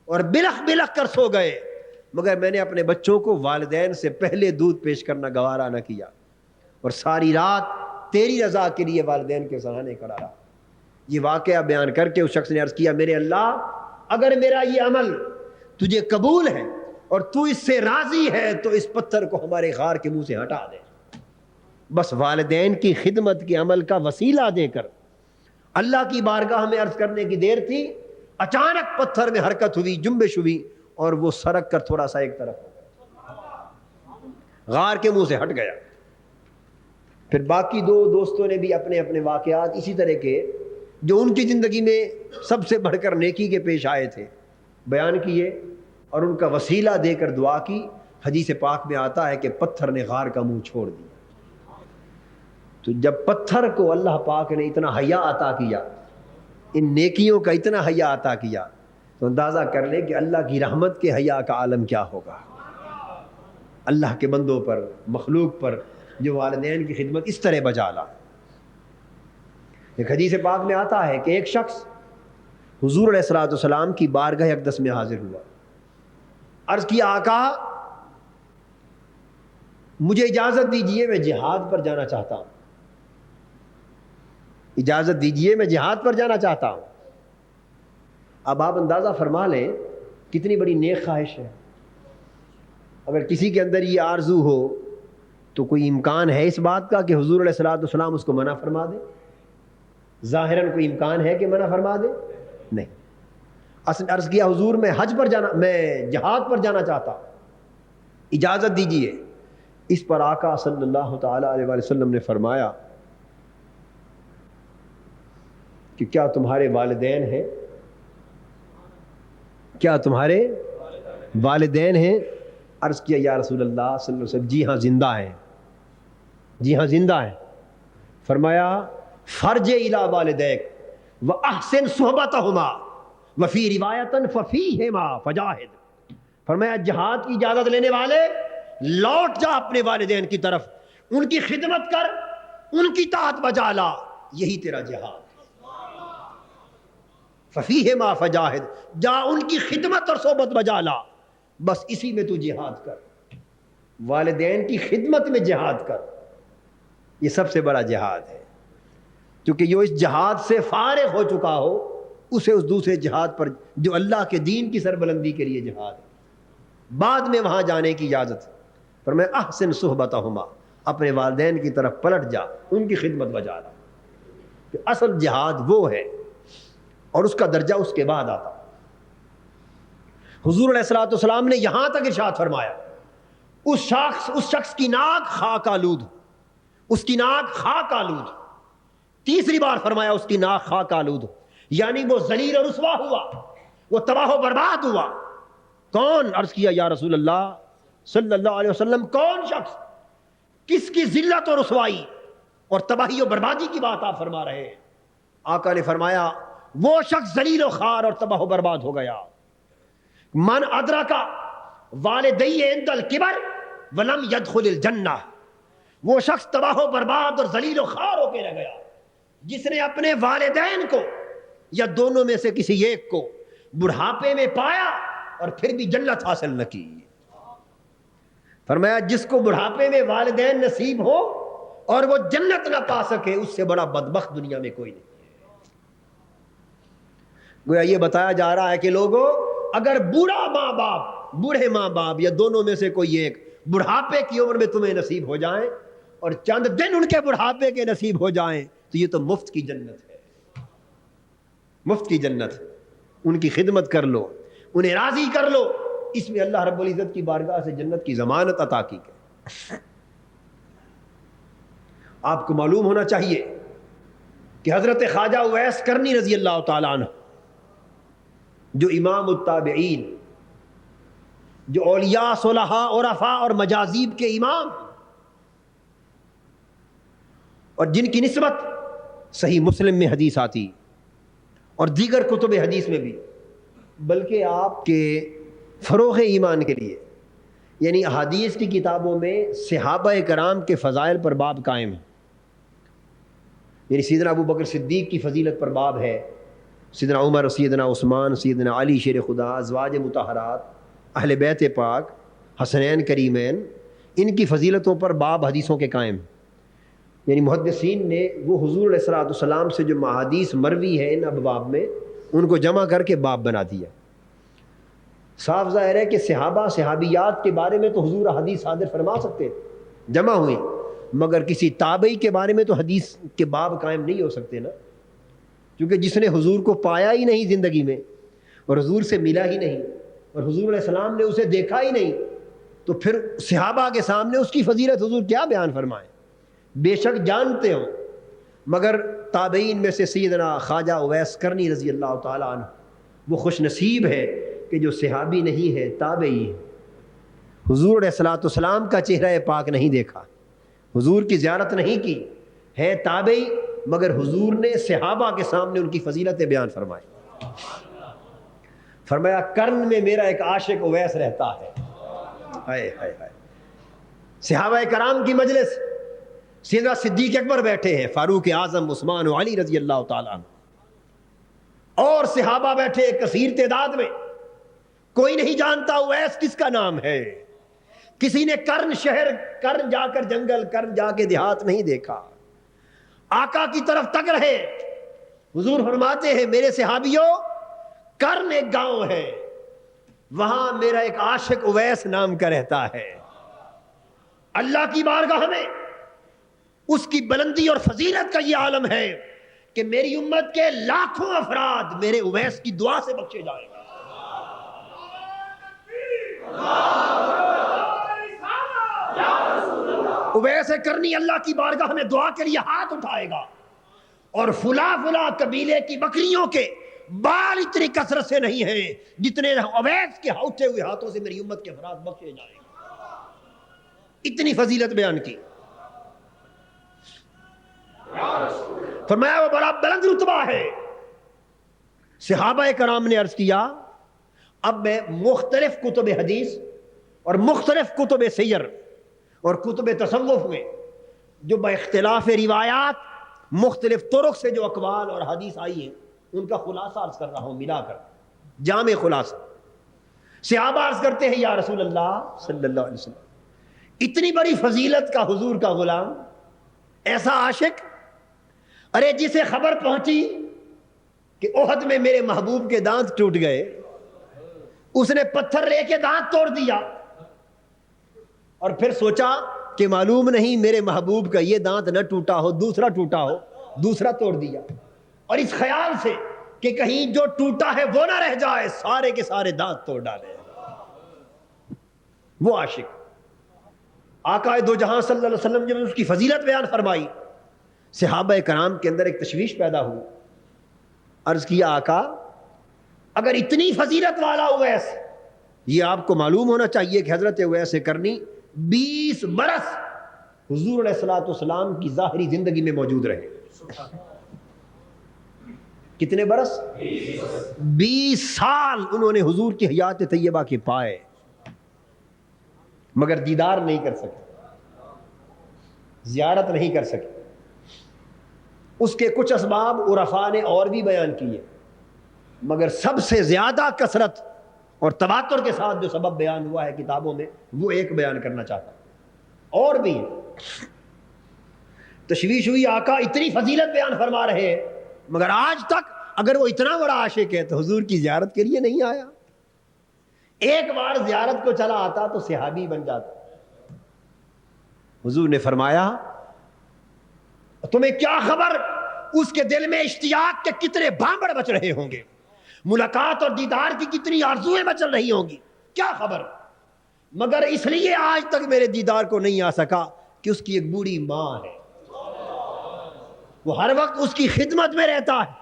اور بلخ بلخ کر سو گئے، مگر میں نے اپنے بچوں کو والدین سے پہلے دودھ پیش کرنا گوارا نہ کیا، اور ساری رات تیری رضا کے لیے والدین کے سرانے کھڑا رہا۔ یہ واقعہ بیان کر کے اس شخص نے عرض کیا، میرے اللہ اگر میرا یہ عمل تجھے قبول ہے اور تو اس سے راضی ہے تو اس پتھر کو ہمارے غار کے منہ سے ہٹا دے۔ بس والدین کی خدمت کے عمل کا وسیلہ دے کر اللہ کی بارگاہ میں عرض کرنے کی دیر تھی، اچانک پتھر میں حرکت ہوئی، جنبش ہوئی، اور وہ سرک کر تھوڑا سا ایک طرف ہو گیا، غار کے منہ سے ہٹ گیا۔ پھر باقی دو دوستوں نے بھی اپنے اپنے واقعات اسی طرح کے جو ان کی زندگی میں سب سے بڑھ کر نیکی کے پیش آئے تھے بیان کیے اور ان کا وسیلہ دے کر دعا کی۔ حدیث پاک میں آتا ہے کہ پتھر نے غار کا منہ چھوڑ دیا۔ تو جب پتھر کو اللہ پاک نے اتنا حیا عطا کیا، ان نیکیوں کا اتنا حیا عطا کیا، تو اندازہ کر لیں کہ اللہ کی رحمت کے حیا کا عالم کیا ہوگا۔ اللہ کے بندوں پر، مخلوق پر جو والدین کی خدمت اس طرح بجا لا۔ ایک حدیث پاک میں آتا ہے کہ ایک شخص حضور علیہ الصلوۃ والسلام کی بارگاہ اقدس میں حاضر ہوا، عرض کیا آقا مجھے اجازت دیجئے میں جہاد پر جانا چاہتا ہوں، اجازت دیجئے میں جہاد پر جانا چاہتا ہوں۔ اب آپ اندازہ فرما لیں کتنی بڑی نیک خواہش ہے۔ اگر کسی کے اندر یہ آرزو ہو تو کوئی امکان ہے اس بات کا کہ حضور علیہ الصلوۃ والسلام اس کو منع فرما دے؟ ظاہراً کوئی امکان ہے کہ منع فرما دے؟ نہیں۔ اصل عرض کیا حضور میں حج پر جانا، میں جہاد پر جانا چاہتا ہوں، اجازت دیجئے۔ اس پر آقا صلی اللہ تعالی علیہ وآلہ وسلم نے فرمایا کہ کیا تمہارے والدین ہیں؟ کیا تمہارے والدین ہیں؟ عرض کیا یا رسول اللہ صلی اللہ علیہ وسلم جی ہاں زندہ ہیں، جی ہاں زندہ ہیں۔ فرمایا فرج الی والدیک واحسن صحبتہما وفی روایۃ ففیہما فجاہد۔ فرمایا جہاد کی اجازت لینے والے لوٹ جا اپنے والدین کی طرف، ان کی خدمت کر، ان کی طاعت بجا لا، یہی تیرا جہاد۔ ففیہما فجاہد، جا ان کی خدمت اور صحبت بجا لا، بس اسی میں تو جہاد کر، والدین کی خدمت میں جہاد کر، یہ سب سے بڑا جہاد ہے۔ کیونکہ جو اس جہاد سے فارغ ہو چکا ہو اسے اس دوسرے جہاد پر جو اللہ کے دین کی سربلندی کے لیے جہاد ہے، بعد میں وہاں جانے کی اجازت ہے۔ پر میں احسن صحبتہما، اپنے والدین کی طرف پلٹ جا، ان کی خدمت بجا لا۔ کہ اصل جہاد وہ ہے اور اس کا درجہ اس کے بعد آتا۔ حضور علیہ الصلوۃ والسلام نے یہاں تک ارشاد فرمایا اس شخص کی ناک خاک آلود، اس کی ناک خاک آلود، تیسری بار فرمایا اس کی ناک خاک آلود، یعنی وہ ذلیل اور رسوا ہوا، وہ تباہ و برباد ہوا۔ کون؟ عرض کیا یا رسول اللہ صلی اللہ علیہ وسلم کون شخص، کس کی ذلت اور رسوائی اور تباہی و بربادی کی بات آپ فرما رہے ہیں؟ آقا نے فرمایا وہ شخص ذلیل و خوار اور تباہ و برباد ہو گیا من ادرک والدی عند الکبر ولم يدخل الجنہ، وہ شخص تباہ و برباد اور ذلیل و خوار ہو کے رہ گیا جس نے اپنے والدین کو یا دونوں میں سے کسی ایک کو بڑھاپے میں پایا اور پھر بھی جنت حاصل نہ کی۔ فرمایا جس کو بڑھاپے میں والدین نصیب ہو اور وہ جنت نہ پا سکے، اس سے بڑا بدبخت دنیا میں کوئی نہیں ہے۔ گویا یہ بتایا جا رہا ہے کہ لوگوں اگر بوڑھے ماں باپ یا دونوں میں سے کوئی ایک بڑھاپے کی عمر میں تمہیں نصیب ہو جائیں اور چند دن ان کے بڑھاپے کے نصیب ہو جائیں تو یہ تو مفت کی جنت ہے، مفت کی جنت۔ ان کی خدمت کر لو، انہیں راضی کر لو، اس میں اللہ رب العزت کی بارگاہ سے جنت کی ضمانت عطا کی ہے۔ آپ کو معلوم ہونا چاہیے کہ حضرت خواجہ اویس کرنی رضی اللہ تعالیٰ عنہ جو امام التابعین، جو اولیاء صلحاء عرفاء اور مجاذیب کے امام، اور جن کی نسبت صحیح مسلم میں حدیث آتی اور دیگر کتب حدیث میں بھی، بلکہ آپ کے فروغ ایمان کے لیے یعنی احادیث کی کتابوں میں صحابہ کرام کے فضائل پر باب قائم ہے، یعنی سیدنا ابو بکر صدیق کی فضیلت پر باب ہے، سیدنا عمر، سیدنا عثمان، سیدنا علی شیر خدا، ازواج مطہرات، اہل بیت پاک، حسنین کریمین، ان کی فضیلتوں پر باب حدیثوں کے قائم، یعنی محدثین نے وہ حضور علیہ الصلوۃ والسلام سے جو احادیث مروی ہے ان ابواب میں ان کو جمع کر کے باب بنا دیا۔ صاف ظاہر ہے کہ صحابہ صحابیات کے بارے میں تو حضور حدیث صادر فرما سکتے تھے، جمع ہوئی، مگر کسی تابعی کے بارے میں تو حدیث کے باب قائم نہیں ہو سکتے نا، کیونکہ جس نے حضور کو پایا ہی نہیں زندگی میں اور حضور سے ملا ہی نہیں اور حضور علیہ السلام نے اسے دیکھا ہی نہیں، تو پھر صحابہ کے سامنے اس کی فضیلت حضور کیا بیان فرمائیں؟ بے شک جانتے ہوں، مگر تابعین میں سے سیدنا خواجہ اویس کرنی رضی اللہ تعالیٰ عنہ وہ خوش نصیب ہے کہ جو صحابی نہیں ہے، تابعی ہے۔ حضور علیہ الصلوۃ والسلام کا چہرہ پاک نہیں دیکھا، حضور کی زیارت نہیں کی، ہے تابعی، مگر حضور نے صحابہ کے سامنے ان کی فضیلتیں بیان فرمائی۔ فرمایا کرن میں میرا ایک عاشق اویس رہتا ہے۔ ہائے ہائے ہائے، صحابہ کرام کی مجلس، سیدنا صدیق اکبر بیٹھے ہیں، فاروق اعظم، عثمان و علی رضی اللہ تعالیٰ عنہ، اور صحابہ بیٹھے کثیر تعداد میں، کوئی نہیں جانتا اویس کس کا نام ہے، کسی نے کرن شہر، کرن جا کر جنگل، کرن جا کے دیہات نہیں دیکھا، آقا کی طرف تک رہے۔ حضور فرماتے ہیں میرے صحابیوں، کرن ایک گاؤں ہے، وہاں میرا ایک عاشق اویس نام کا رہتا ہے۔ اللہ کی بارگاہ میں اس کی بلندی اور فضیلت کا یہ عالم ہے کہ میری امت کے لاکھوں افراد میرے اویس کی دعا سے بخشے جائیں گے۔ اویس کرنی اللہ کی بارگاہ میں دعا کے لیے ہاتھ اٹھائے گا، اور فلاں فلاں قبیلے کی بکریوں کے بال اتنی کثرت سے نہیں ہیں جتنے اویس کے اٹھے ہوئے ہاتھوں سے میری امت کے افراد بخشے جائیں گے۔ اتنی فضیلت بیان کی۔ فرمایا وہ بڑا بلند رتبہ ہے۔ صحابہ کرام نے عرض کیا اب میں مختلف کتب حدیث اور مختلف کتب سیر اور کتب تصوف میں جو با اختلاف روایات مختلف طرق سے جو اقوال اور حدیث آئی ہیں ان کا خلاصہ عرض کر رہا ہوں، ملا کر جامع خلاصہ۔ صحابہ عرض کرتے ہیں یا رسول اللہ صلی اللہ علیہ وسلم، اتنی بڑی فضیلت کا حضور کا غلام، ایسا عاشق، ارے جسے خبر پہنچی کہ احد میں میرے محبوب کے دانت ٹوٹ گئے، اس نے پتھر لے کے دانت توڑ دیا، اور پھر سوچا کہ معلوم نہیں میرے محبوب کا یہ دانت نہ ٹوٹا ہو، دوسرا ٹوٹا ہو، دوسرا توڑ دیا، اور اس خیال سے کہ کہیں جو ٹوٹا ہے وہ نہ رہ جائے، سارے کے سارے دانت توڑ ڈالے۔ وہ عاشق آقا دو جہاں صلی اللہ علیہ وسلم جب اس کی فضیلت بیان فرمائی، صحابہ کرام کے اندر ایک تشویش پیدا ہوئی۔ عرض کیا آقا اگر اتنی فضیلت والا اویس، یہ آپ کو معلوم ہونا چاہیے کہ حضرت اویس کرنی 20 برس حضور علیہ الصلوۃ والسلام کی ظاہری زندگی میں موجود رہے۔ کتنے برس؟ 20 سال انہوں نے حضور کی حیات طیبہ کے پائے، مگر دیدار نہیں کر سکے، زیارت نہیں کر سکے۔ اس کے کچھ اسباب عرفاء نے اور بھی بیان کیے، مگر سب سے زیادہ کثرت اور تواتر کے ساتھ جو سبب بیان ہوا ہے کتابوں میں، وہ ایک بیان کرنا چاہتا ہوں۔ اور بھی تشویش ہوئی، آقا اتنی فضیلت بیان فرما رہے ہیں مگر آج تک اگر وہ اتنا بڑا عاشق ہے تو حضور کی زیارت کے لیے نہیں آیا۔ ایک بار زیارت کو چلا آتا تو صحابی بن جاتا۔ حضور نے فرمایا تمہیں کیا خبر اس کے دل میں اشتیاق کے کتنے بامبڑ بچ رہے ہوں گے، ملاقات اور دیدار کی کتنی آرزویں مچل رہی ہوں گی، کیا خبر، مگر اس لیے آج تک میرے دیدار کو نہیں آ سکا کہ اس کی ایک بوڑھی ماں ہے، وہ ہر وقت اس کی خدمت میں رہتا ہے۔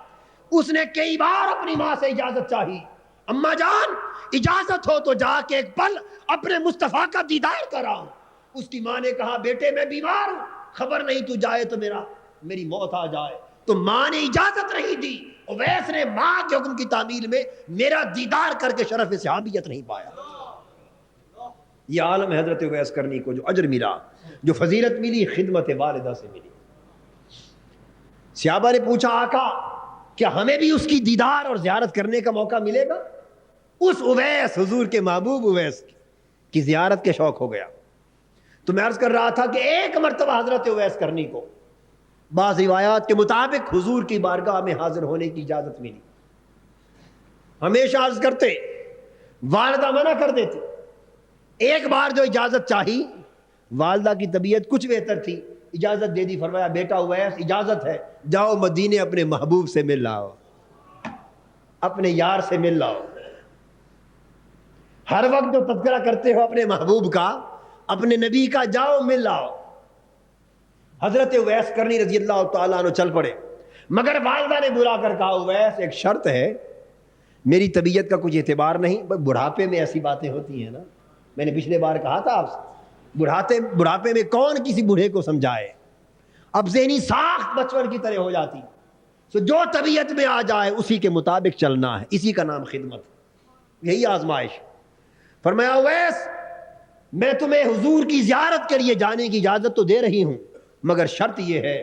اس نے کئی بار اپنی ماں سے اجازت چاہی، اماں جان اجازت ہو تو جا کے ایک پل اپنے مصطفیٰ کا دیدار کراؤں۔ اس کی ماں نے کہا بیٹے میں بیمار ہوں، خبر نہیں تو جائے تو میری موت آ جائے، تو ماں نے اجازت نہیں دی۔ اویس نے ماں کے حکم کی تعمیل میں میرا دیدار کر کے شرف صحابیت نہیں پایا۔ یہ عالم حضرت اویس کرنی کو جو اجر ملا، جو فضیلت ملی، خدمت والدہ سے ملی۔ صحابہ نے پوچھا آقا کیا ہمیں بھی اس کی دیدار اور زیارت کرنے کا موقع ملے گا؟ اس اویس، حضور کے محبوب اویس کی زیارت کے شوق ہو گیا۔ تو میں عرض کر رہا تھا کہ ایک مرتبہ حضرت اویس کرنی کو بعض روایات کے مطابق حضور کی بارگاہ میں حاضر ہونے کی اجازت ملی۔ ہمیشہ عرض کرتے، والدہ منع کر دیتی، ایک بار جو اجازت چاہی، والدہ کی طبیعت کچھ بہتر تھی، اجازت دے دی، فرمایا بیٹا اویس اجازت ہے، جاؤ مدینے اپنے محبوب سے مل لاؤ، اپنے یار سے مل لاؤ۔ ہر وقت جو تذکرہ کرتے ہو اپنے محبوب کا، اپنے نبی کا، جاؤ مل لاؤ۔ حضرت اویس کرنی رضی اللہ تعالیٰ عنہ چل پڑے، مگر والدہ نے بلا کر کہا اویس ایک شرط ہے، میری طبیعت کا کچھ اعتبار نہیں، بڑھاپے میں ایسی باتیں ہوتی ہیں نا، میں نے پچھلے بار کہا تھا آپ سے، بڑھاپے میں کون کسی بوڑھے کو سمجھائے، اب ذہنی ساخت بچپن کی طرح ہو جاتی، تو جو طبیعت میں آ جائے اسی کے مطابق چلنا ہے، اسی کا نام خدمت، یہی آزمائش۔ فرمایا اویس میں تمہیں حضور کی زیارت کے لیے جانے کی اجازت تو دے رہی ہوں، مگر شرط یہ ہے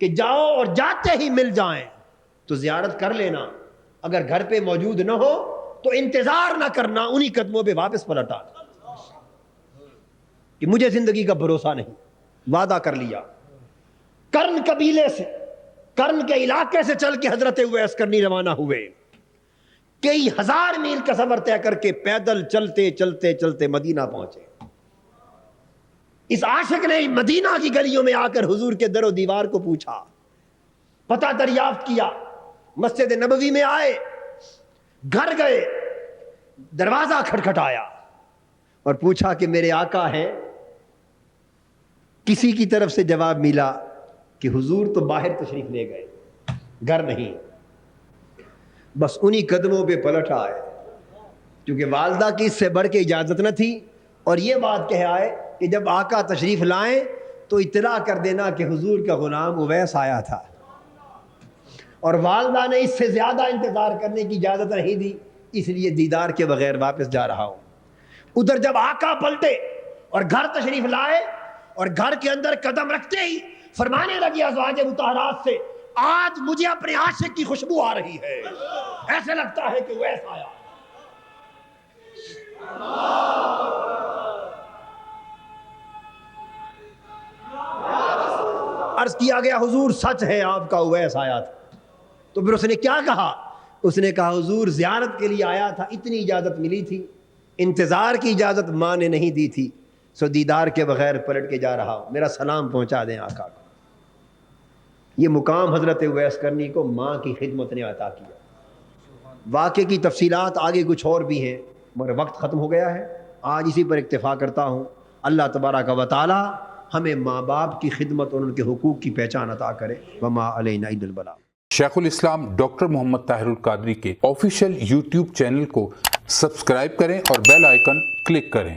کہ جاؤ اور جاتے ہی مل جائیں تو زیارت کر لینا، اگر گھر پہ موجود نہ ہو تو انتظار نہ کرنا، انہی قدموں پہ واپس پلٹ آنا، کہ مجھے زندگی کا بھروسہ نہیں، وعدہ کر لیا۔ کرن قبیلے سے، کرن کے علاقے سے چل کے حضرت اویس کرنی روانہ ہوئے، کئی ہزار میل کا سفر طے کر کے پیدل چلتے چلتے چلتے مدینہ پہنچے۔ اس عاشق نے مدینہ کی گلیوں میں آ کر حضور کے در و دیوار کو پوچھا، پتہ دریافت کیا، مسجد نبوی میں آئے، گھر گئے، دروازہ کھٹکھٹایا اور پوچھا کہ میرے آقا ہیں؟ کسی کی طرف سے جواب ملا کہ حضور تو باہر تشریف لے گئے، گھر نہیں۔ بس انہی قدموں پہ پلٹ آئے، کیونکہ والدہ کی اس سے بڑھ کے اجازت نہ تھی، اور یہ بات کہہ آئے کہ جب آقا تشریف لائیں تو اطلاع کر دینا کہ حضور کا غلام اویس آیا تھا، اور والدہ نے اس سے زیادہ انتظار کرنے کی اجازت نہیں دی، اس لیے دیدار کے بغیر واپس جا رہا ہوں۔ ادھر جب آقا پلٹے اور گھر تشریف لائے اور گھر کے اندر قدم رکھتے ہی فرمانے لگی ازواج مطہرات سے، آج مجھے اپنے عاشق کی خوشبو آ رہی ہے، ایسے لگتا ہے کہ اویس آیا۔ عرض کیا گیا حضور سچ ہے آپ کا اویس آیا تھا، تو پھر اس نے کیا کہا؟ اس نے کہا حضور زیارت کے لیے آیا تھا، اتنی اجازت ملی تھی، انتظار کی اجازت ماں نے نہیں دی تھی، سو دیدار کے بغیر پلٹ کے جا رہا ہوں، میرا سلام پہنچا دیں آقا کو۔ یہ مقام حضرت اویس کرنی کو ماں کی خدمت نے عطا کیا۔ واقعے کی تفصیلات آگے کچھ اور بھی ہیں، مگر وقت ختم ہو گیا ہے، آج اسی پر اکتفا کرتا ہوں۔ اللہ تبارک و تعالی ہمیں ماں باپ کی خدمت اور ان کے حقوق کی پہچان عطا کرے۔ وما علینا الا البلاغ۔ شیخ الاسلام ڈاکٹر محمد طاہر القادری کے آفیشیل یوٹیوب چینل کو سبسکرائب کریں اور بیل آئیکن کلک کریں۔